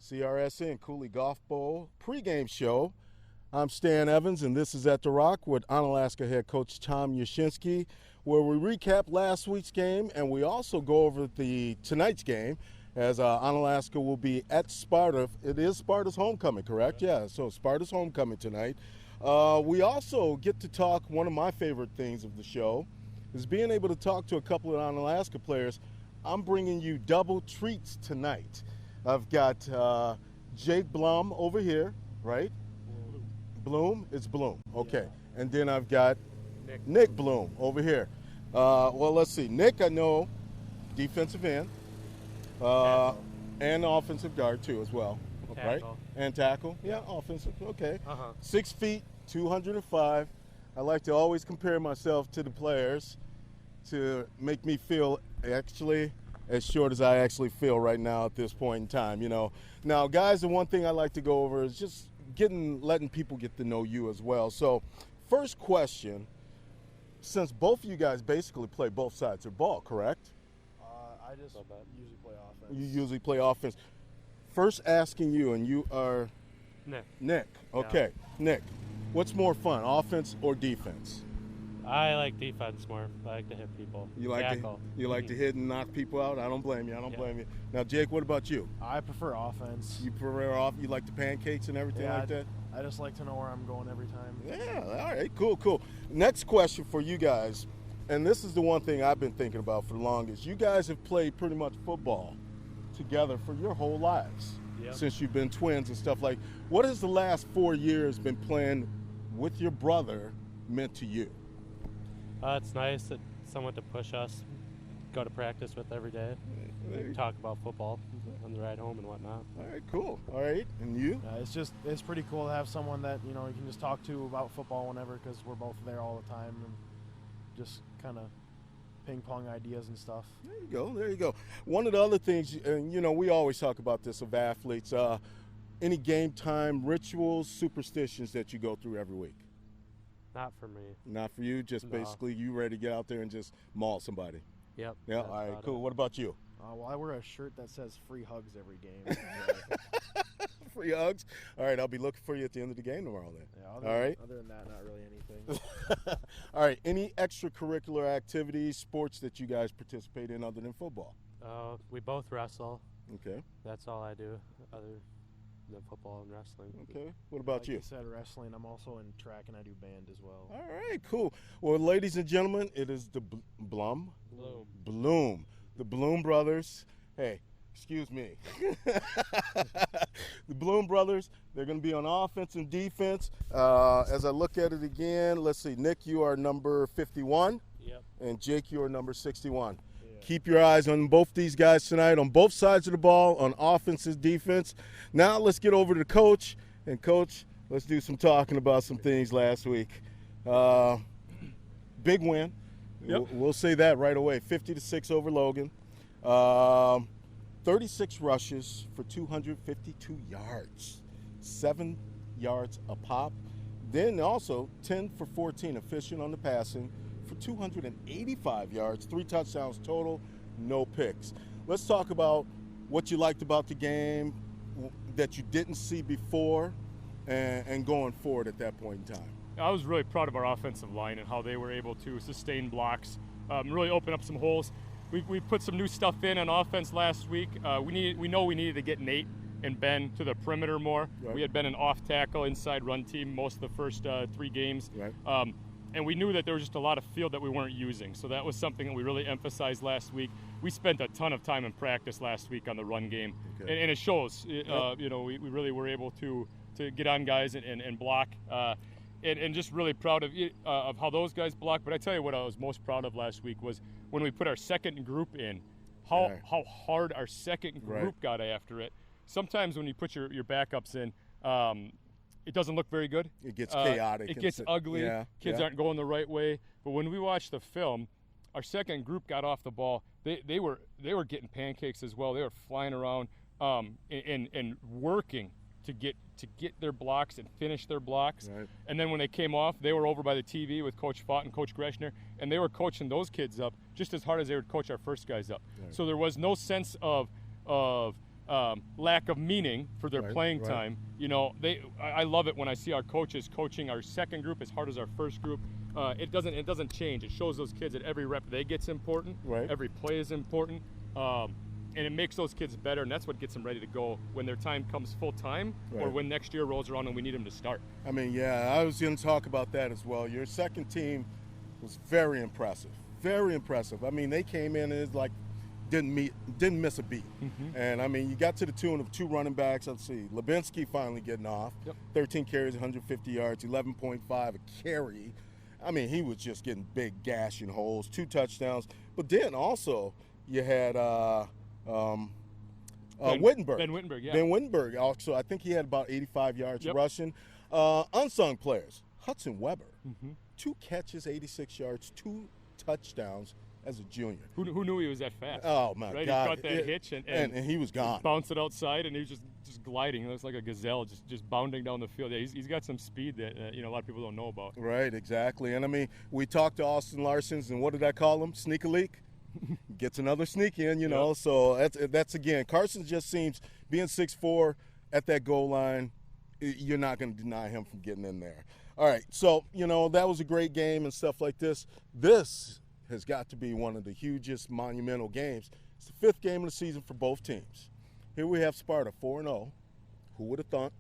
CRSN Cooley Golf Bowl pregame show. I'm Stan Evans, and this is At the Rock with Onalaska head coach Tom Yashinsky, where we recap last week's game and we also go over tonight's game, as Onalaska will be at Sparta. It is Sparta's homecoming, correct? Yeah, so Sparta's homecoming tonight. We also get to talk, one of my favorite things of the show is being able to talk to a couple of Onalaska players. I'm bringing you double treats tonight. I've got Jake Blum over here, right? Blum? It's Blum. Okay. Yeah. And then I've got Nick Blum over here. Well, let's see. Nick, I know, defensive end, and offensive guard too as well, tackle. Right? And tackle. Yeah, offensive. Okay. 6 feet, 205. I like to always compare myself to the players to make me feel actually as short as I actually feel right now at this point in time, you know. Now, guys, the one thing I like to go over is just letting people get to know you as well. So, first question, since both of you guys basically play both sides of the ball, correct? I just usually play offense. You usually play offense. First asking you, and you are? Nick. Okay. Yeah. Nick, what's more fun, offense or defense? I like defense more. I like to hit people. You like to hit and knock people out? I don't blame you. I don't blame you. Now, Jake, what about you? I prefer offense. You prefer you like the pancakes and everything like that? I just like to know where I'm going every time. Yeah, all right, cool. Next question for you guys, and this is the one thing I've been thinking about for the longest. You guys have played pretty much football together for your whole lives since you've been twins and stuff like. What has the last 4 years been playing with your brother meant to you? It's nice that someone to push us, go to practice with every day, talk about football on the ride home and whatnot. All right, cool. All right, and you? It's pretty cool to have someone that you can just talk to about football whenever, because we're both there all the time and just kind of ping pong ideas and stuff. There you go. One of the other things, and we always talk about this of athletes. Any game time rituals, superstitions that you go through every week? Not for me. Not for you? Just basically you ready to get out there and just maul somebody? Yep. Yeah, all right, cool. What about you? Well, I wear a shirt that says free hugs every game. Free hugs? All right, I'll be looking for you at the end of the game tomorrow then. Yeah, all right. Other than that, not really anything. All right, any extracurricular activities, sports that you guys participate in other than football? We both wrestle. Okay. That's all I do other than football and wrestling. Okay. What about you? Like you said, wrestling. I'm also in track and I do band as well. All right, cool. Well, ladies and gentlemen, it is the Blum. The Blum brothers. Hey, excuse me. The Blum brothers, they're going to be on offense and defense. As I look at it again, let's see. Nick, you are number 51. Yep. And Jake, you're number 61. Keep your eyes on both these guys tonight, on both sides of the ball, on offense and defense. Now let's get over to Coach. And, Coach, let's do some talking about some things last week. Big win. Yep. We'll say that right away. 50-6 over Logan. 36 rushes for 252 yards. 7 yards a pop. Then also 10 for 14 efficient on the passing for 285 yards, 3 touchdowns total, no picks. Let's talk about what you liked about the game that you didn't see before and going forward at that point in time. I was really proud of our offensive line and how they were able to sustain blocks, really open up some holes. We put some new stuff in on offense last week. We know we needed to get Nate and Ben to the perimeter more. Right. We had been an off-tackle inside run team most of the first 3 games. Right. And we knew that there was just a lot of field that we weren't using. So that was something that we really emphasized last week. We spent a ton of time in practice last week on the run game. Okay. And it shows. You know, we really were able to get on guys and block. And just really proud of how those guys block. But I tell you what I was most proud of last week was when we put our second group in, how hard our second group got after it. Sometimes when you put your backups in, it doesn't look very good. It gets chaotic. It gets ugly. Yeah, Kids aren't going the right way. But when we watched the film, our second group got off the ball. They were getting pancakes as well. They were flying around and working to get their blocks and finish their blocks. Right. And then when they came off, they were over by the TV with Coach Fott and Coach Greshner, and they were coaching those kids up just as hard as they would coach our first guys up. Right. So there was no sense of lack of meaning for their playing time. You know, I love it when I see our coaches coaching our second group as hard as our first group. It doesn't change. It shows those kids that every rep they get's important. Right. Every play is important. And it makes those kids better, and that's what gets them ready to go when their time comes full time, or when next year rolls around and we need them to start. I mean, yeah, I was going to talk about that as well. Your second team was very impressive. Very impressive. I mean, they came in and like didn't miss a beat. Mm-hmm. And I mean, you got to the tune of 2 running backs. Let's see, Lubinsky finally getting off. Yep. 13 carries, 150 yards, 11.5 a carry. I mean, he was just getting big gashing holes, 2 touchdowns. But then also you had Wittenberg. Ben Wittenberg, yeah. Ben Wittenberg also, I think he had about 85 yards rushing. Unsung players, Hudson Weber, 2 catches, 86 yards, 2 touchdowns as a junior. Who knew he was that fast? Oh, my right? God. He caught that hitch and he was gone. Bounced it outside, and he was just gliding. He looks like a gazelle, just bounding down the field. Yeah, he's got some speed that a lot of people don't know about. Right, exactly. And, I mean, we talked to Austin Larsons, and what did I call him? Sneak a leak? Gets another sneak in, you know. So that's again, Carson just seems, being 6'4", at that goal line, you're not going to deny him from getting in there. All right, so, you know, that was a great game and stuff like this. This has got to be one of the hugest monumental games. It's the 5th game of the season for both teams. Here we have Sparta 4-0. Who would have thought?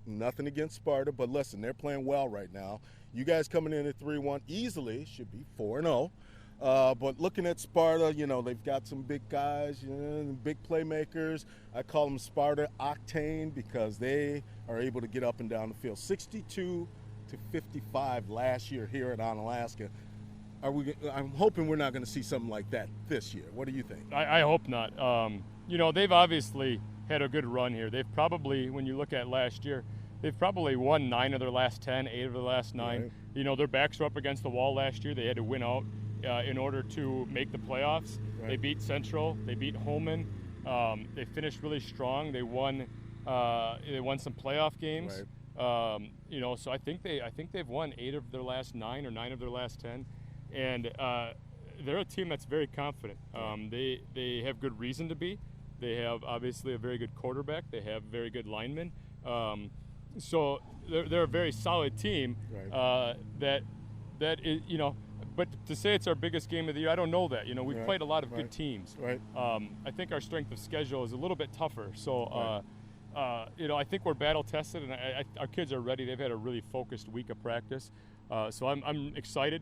Nothing against Sparta, but listen, they're playing well right now. You guys coming in at 3-1 easily should be 4-0. But looking at Sparta, you know, they've got some big guys, you know, big playmakers. I call them Sparta Octane because they are able to get up and down the field. 62-55 last year here at Onalaska. I'm hoping we're not going to see something like that this year. What do you think? I hope not. You know, they've obviously had a good run here. They've probably, when you look at last year, they've probably won 9 of their last 10, 8 of their last 9. Right. You know, their backs were up against the wall last year. They had to win out in order to make the playoffs. Right. They beat Central. They beat Holman. They finished really strong. They won some playoff games. Right. You know, so I think they've won 8 of their last 9 or 9 of their last 10. And they're a team that's very confident. They have good reason to be. They have obviously a very good quarterback. They have very good linemen. So they're a very solid team. Right. That is, you know. But to say it's our biggest game of the year, I don't know that. You know, we've played a lot of good teams. Right. I think our strength of schedule is a little bit tougher. So, you know, I think we're battle tested, and our kids are ready. They've had a really focused week of practice. So I'm excited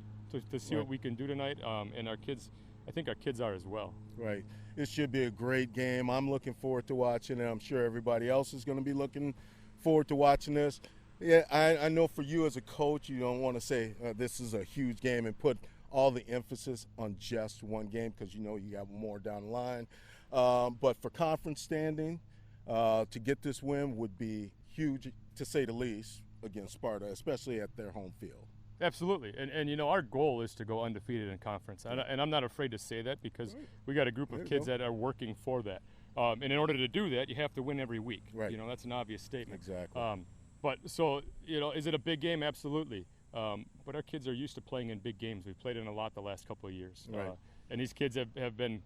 to see what we can do tonight. And our kids, I think our kids are as well. Right. It should be a great game. I'm looking forward to watching it. I'm sure everybody else is going to be looking forward to watching this. Yeah, I know for you as a coach, you don't want to say this is a huge game and put all the emphasis on just one game because you got more down the line. But for conference standing, to get this win would be huge, to say the least, against Sparta, especially at their home field. Absolutely, and our goal is to go undefeated in conference, and I'm not afraid to say that because we got a group of kids that are working for that. And in order to do that, you have to win every week. Right. That's an obvious statement. Exactly. But so, is it a big game? Absolutely. But our kids are used to playing in big games. We've played in a lot the last couple of years. Right. And these kids have been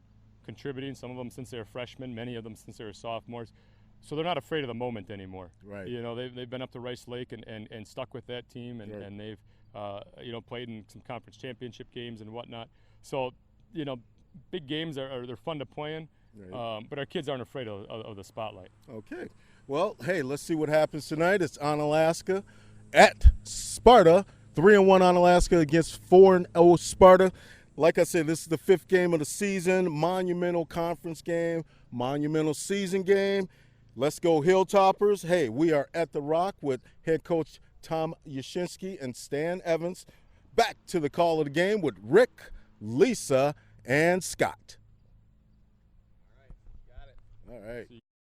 contributing, some of them since they were freshmen, many of them since they were sophomores. So they're not afraid of the moment anymore. Right. They've been up to Rice Lake and stuck with that team, and, Right. and they've played in some conference championship games and whatnot. So, big games they're fun to play in. Right. But our kids aren't afraid of the spotlight. Okay. Well, hey, let's see what happens tonight. It's Onalaska at Sparta. 3-1 Onalaska against 4-0 Sparta. Like I said, this is the 5th game of the season. Monumental conference game. Monumental season game. Let's go Hilltoppers. Hey, we are at the Rock with head coach Tom Yashinsky and Stan Evans. Back to the call of the game with Rick, Lisa, and Scott. All right, got it. All right.